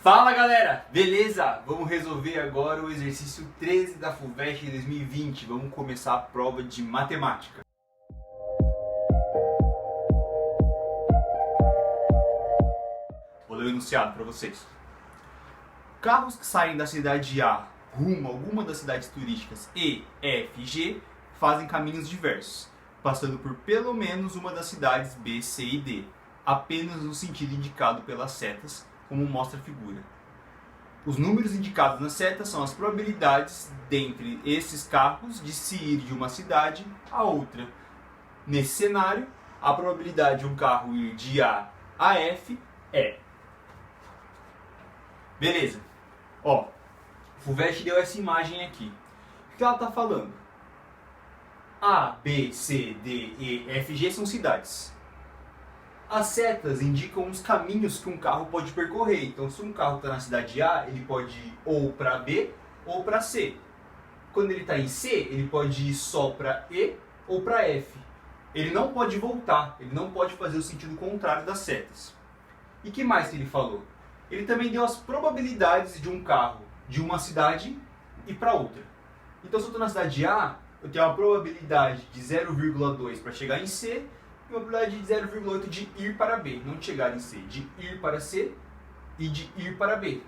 Fala galera, beleza? Vamos resolver agora o exercício 13 da FUVEST de 2020. Vamos começar a prova de matemática. Vou ler o enunciado para vocês. Carros que saem da cidade A rumo a alguma das cidades turísticas E, F e G fazem caminhos diversos, passando por pelo menos uma das cidades B, C e D, apenas no sentido indicado pelas setas, como mostra a figura. Os números indicados nas setas são as probabilidades dentre esses carros de se ir de uma cidade a outra. Nesse cenário, a probabilidade de um carro ir de A a F é... Beleza. Ó, o FUVEST deu essa imagem aqui. O que ela está falando? A, B, C, D, E, F, G são cidades. As setas indicam os caminhos que um carro pode percorrer. Então, se um carro está na cidade A, ele pode ir ou para B ou para C. Quando ele está em C, ele pode ir só para E ou para F. Ele não pode voltar, ele não pode fazer o sentido contrário das setas. E que mais que ele falou? Ele também deu as probabilidades de um carro de uma cidade e para outra. Então, se eu estou na cidade A, eu tenho uma probabilidade de 0,2 para chegar em C e uma probabilidade de 0,8 de ir para B, não de chegar em C, de ir para C e de ir para B.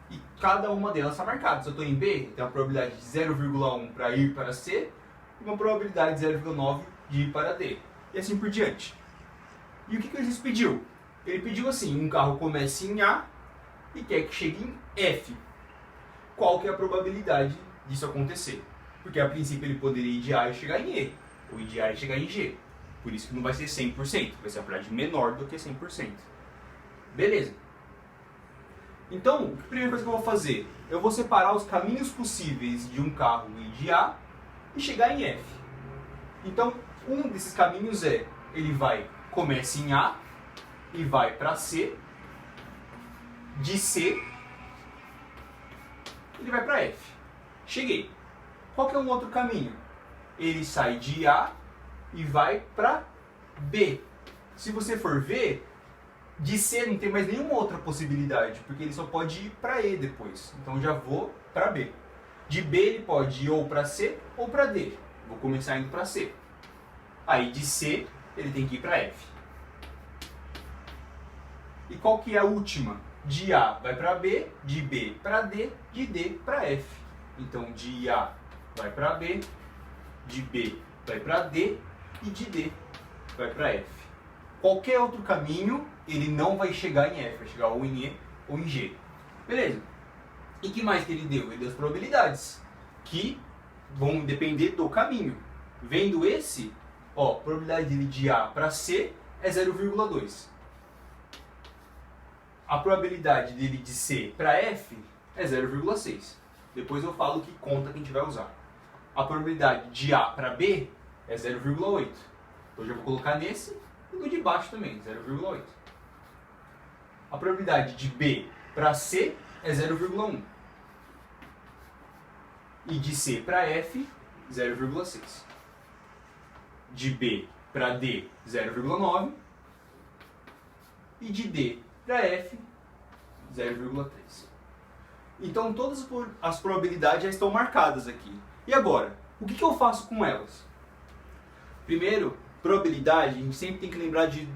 E cada uma delas está marcada. Se eu estou em B, eu tenho uma probabilidade de 0,1 para ir para C e uma probabilidade de 0,9 de ir para D. E assim por diante. E o que ele pediu? Ele pediu assim, um carro comece em A e quer que chegue em F. Qual que é a probabilidade disso acontecer? Porque a princípio ele poderia ir de A e chegar em E, ou ir de A e chegar em G. Por isso que não vai ser 100%, vai ser a probabilidade menor do que 100%. Beleza. Então, a primeira coisa que eu vou fazer, eu vou separar os caminhos possíveis de um carro ir de A e chegar em F. Então, um desses caminhos é, ele começa em A e vai para C, de C ele vai para F. Cheguei. Qual que é um outro caminho? Ele sai de A e vai para B. Se você for ver, de C não tem mais nenhuma outra possibilidade, porque ele só pode ir para E depois. Então já vou para B. De B ele pode ir ou para C ou para D. Vou começar indo para C. Aí de C ele tem que ir para F. E qual que é a última? De A vai para B, de B para D, de D para F. Então de A vai para B, de B vai para D e de D vai para F. Qualquer outro caminho, ele não vai chegar em F, vai chegar ou em E ou em G. Beleza. E que mais que ele deu? Ele deu as probabilidades, que vão depender do caminho. Vendo esse, ó, a probabilidade dele de A para C é 0,2. A probabilidade dele de C para F é 0,6. Depois eu falo que conta que a gente vai usar. A probabilidade de A para B é 0,8. Então eu já vou colocar nesse e no de baixo também, 0,8. A probabilidade de B para C é 0,1. E de C para F, 0,6. De B para D, 0,9. E de D para F, 0,3. Então todas as probabilidades já estão marcadas aqui. E agora, o que eu faço com elas? Primeiro, probabilidade, a gente sempre tem que lembrar de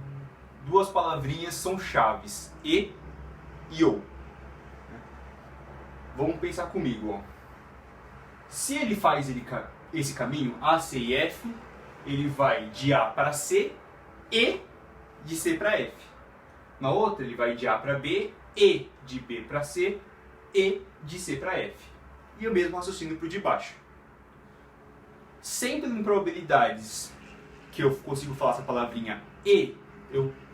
duas palavrinhas que são chaves, e ou. Vamos pensar comigo. Ó. Se ele faz esse caminho, A, C e F, ele vai de A para C e de C para F. Na outra, ele vai de A para B, e de B para C, e de C para F. E o mesmo raciocínio para o de baixo. Sempre em probabilidades que eu consigo falar essa palavrinha e,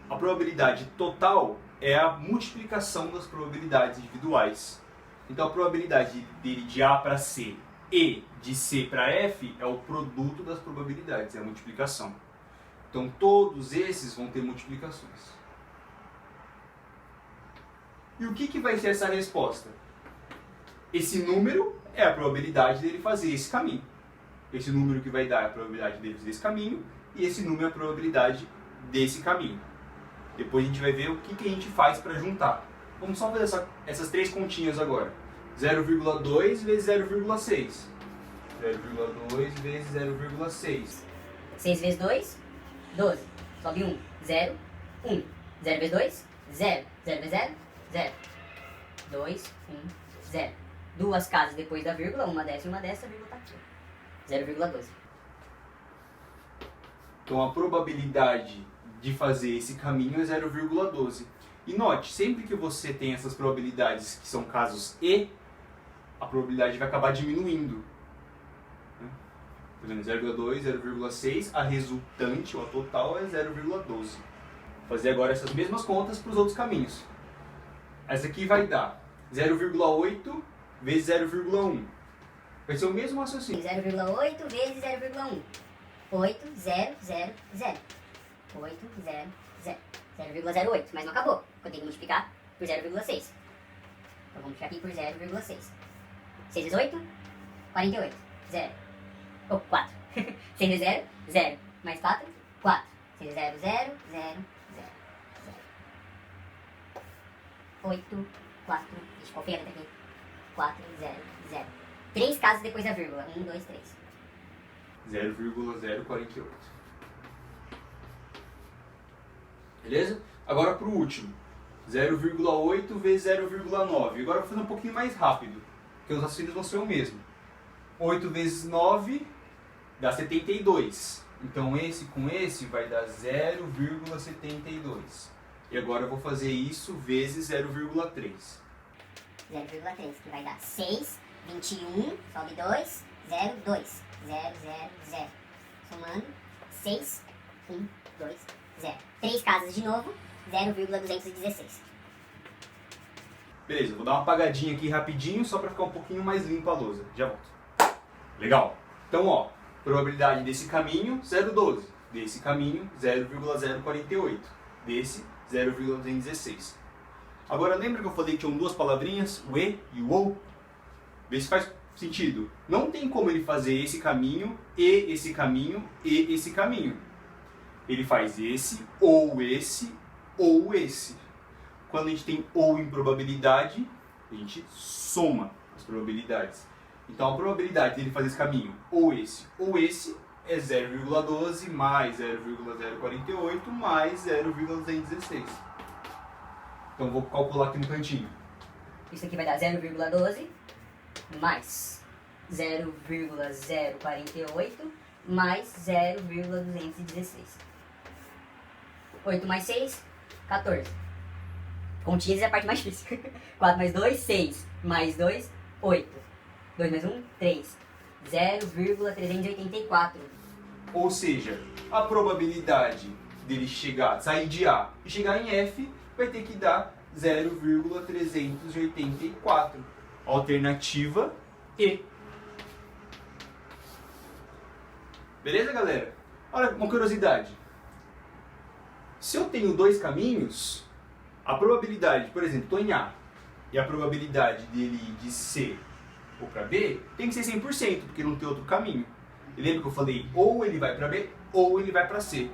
a probabilidade total é a multiplicação das probabilidades individuais. Então a probabilidade dele de A para C e de C para F é o produto das probabilidades, é a multiplicação. Então todos esses vão ter multiplicações. E o que vai ser essa resposta? Esse número é a probabilidade dele fazer esse caminho. Esse número que vai dar é a probabilidade dele fazer esse caminho, e esse número é a probabilidade desse caminho. Depois a gente vai ver o que a gente faz para juntar. Vamos só fazer essas três continhas agora. 0,2 vezes 0,6. 0,2 vezes 0,6. 6 vezes 2, 12. Sobe 1, 0, 1. 0 vezes 2, 0. 0 vezes 0, 0. 2, 1, 0. Duas casas depois da vírgula, uma dessa e uma dessa, a vírgula está aqui. 0,12. Então a probabilidade de fazer esse caminho é 0,12. E note, sempre que você tem essas probabilidades que são casos E, a probabilidade vai acabar diminuindo. Tá vendo? 0,2, 0,6, a resultante, ou a total, é 0,12. Vou fazer agora essas mesmas contas para os outros caminhos. Essa aqui vai dar 0,8 vezes 0,1. Vai ser o mesmo raciocínio. 0,8 vezes 0,1. 8, 0, 0, 0. 8, 0, 0. 0,08, mas não acabou. Eu tenho que multiplicar por 0,6. Então vamos multiplicar aqui por 0,6. 6 vezes 8, 48. 0. Ou 4. 6 vezes 0, 0. Mais 4, 4. 6 vezes 0, 0, 0, 0. 8, 4. Deixa eu conferir aqui. 4, 0, 0. 3 casas depois da vírgula. 1, 2, 3. 0,048. Beleza? Agora para o último. 0,8 vezes 0,9. Agora eu vou fazer um pouquinho mais rápido, porque os raciocínios vão ser o mesmo. 8 vezes 9 dá 72. Então esse com esse vai dar 0,72. E agora eu vou fazer isso vezes 0,3. 0,3, que vai dar 6, 21, sobe 2, 0, 2. 0, 0, 0. Somando, 6, 1, 2, 0. 3 casas de novo, 0,216. Beleza, vou dar uma apagadinha aqui rapidinho, só para ficar um pouquinho mais limpa a lousa. Já volto. Legal. Então, ó, probabilidade desse caminho, 0,12. Desse caminho, 0,048. Desse, 0,216. Agora, lembra que eu falei que tinham duas palavrinhas, o E e o OU? Vê se faz sentido. Não tem como ele fazer esse caminho, e esse caminho, e esse caminho. Ele faz esse, ou esse, ou esse. Quando a gente tem ou em probabilidade, a gente soma as probabilidades. Então a probabilidade dele fazer esse caminho, ou esse, é 0,12 mais 0,048 mais 0,216. Então vou calcular aqui no cantinho. Isso aqui vai dar 0,12 mais 0,048 mais 0,216. 8 mais 6, 14. Continhas é a parte mais difícil. 4 mais 2, 6. Mais 2, 8. 2 mais 1, 3. 0,384. Ou seja, a probabilidade dele sair de A e chegar em F vai ter que dar 0,384. Alternativa E. Beleza, galera? Olha, uma curiosidade. Se eu tenho dois caminhos, a probabilidade, por exemplo, estou em A, e a probabilidade dele ir de C ou para B tem que ser 100%, porque não tem outro caminho. E lembra que eu falei ou ele vai para B ou ele vai para C.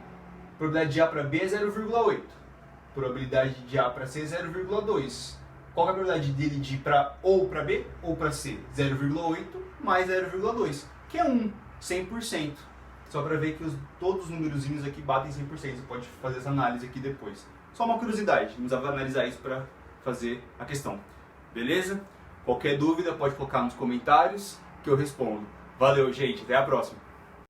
A probabilidade de A para B é 0,8. A probabilidade de A para C é 0,2. Qual é a probabilidade dele de ir ou para B ou para C? 0,8 mais 0,2, que é 1, 100%. Só para ver que todos os numerozinhos aqui batem 100%. Você pode fazer essa análise aqui depois. Só uma curiosidade, não precisava analisar isso para fazer a questão. Beleza? Qualquer dúvida pode colocar nos comentários que eu respondo. Valeu, gente. Até a próxima.